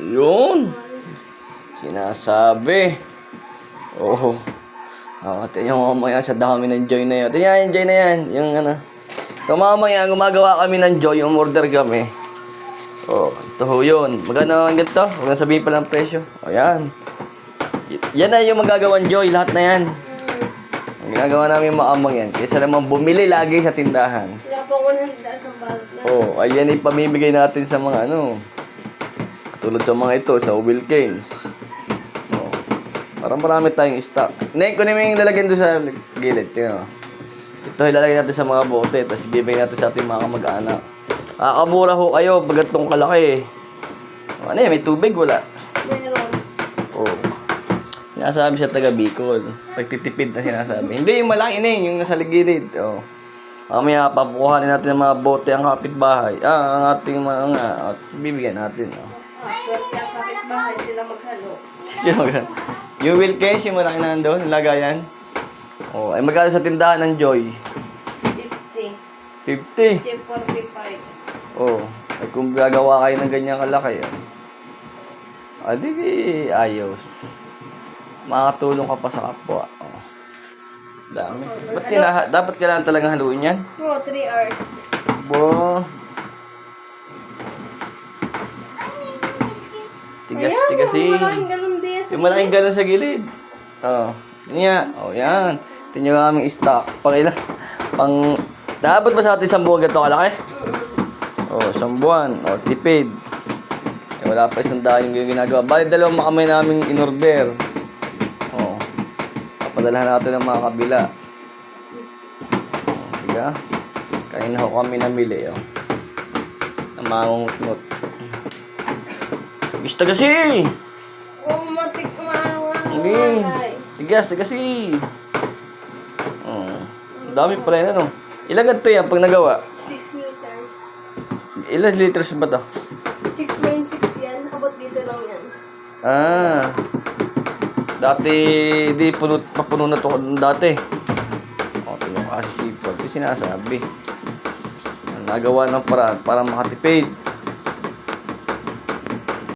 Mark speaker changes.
Speaker 1: Yun. Sinasabi. Oo. Tingnan mo mamaya sa dami ng Joy na yun. Tingnan yung Joy na yan. Yung ano. Ito mamaya, gumagawa kami ng Joy. Umorder kami. Ito ho yun. Magkano ang ganito? Huwag na sabihin pa ng presyo. Ayan. Yan na yung magagawang Joy. Lahat na yan. Ang ginagawa namin maamang yan. Kaysa naman bumili lagi sa tindahan.
Speaker 2: Wala pang 100 sa balot na.
Speaker 1: Ayan ipamimigay natin sa mga ano. Tulad sa mga ito, sa Wilkins. Parang marami tayong stock. Kunin mo yung lalagyan doon sa gilid. Tingnan mo. Ito ilalagay natin sa mga bote. Tapos ibibigay natin sa ating mga kamag-anak. Kakamura ho kayo pag itong kalaki. Ano yan? May tubig? Wala.
Speaker 2: Meron.
Speaker 1: Sinasabi siya taga Bicol. Pagtitipid na sinasabi. Hindi yung malaki na yung nasa gilid. Mamaya papukuhanin natin ng mga bote ang kapitbahay. Ang ating mga at bibigyan natin.
Speaker 2: Swerte ang kapitbahay. Sila maghalo.
Speaker 1: Sino magkano? Yung Wilkins, yung malaki na nandun, lagayan. Ay magkano sa tindahan ng Joy?
Speaker 2: 50.
Speaker 1: 50.
Speaker 2: 45.
Speaker 1: Ay kung gagawa kayo ng ganyang kalaki, di ayos. Makakatulong ka pa sa kapwa. Dami. Dapat kailangan talagang haluin yan?
Speaker 2: 3 hours.
Speaker 1: Tigas
Speaker 2: Yung malaking galon din.
Speaker 1: Yung malaking galon sa gilid. Yan. Yan. Tingnan mo aming stock. Naabot ba sa atin 1 buwan ganito kalaki? 1 buwan. Tipid. Wala pa 100 yung ginagawa. Bali 2 makamay namin in-order. Papadalahan natin ng mga kabila. Diga? Kanina ho kami namili. Ang mangungutngot. Gusto kasi!
Speaker 2: Matik
Speaker 1: Hindi. Tigas kasi. Dami pala yun, ano? Ilan ganito yan pag nagawa?
Speaker 2: 6 liters.
Speaker 1: Ilan liters ba to?
Speaker 2: 6.6 yan. Abot dito lang yan.
Speaker 1: Dati, papuno na to dati. Ito yung kasi sipag. Ito sinasabi. Nagawa ng paraan para makatipid.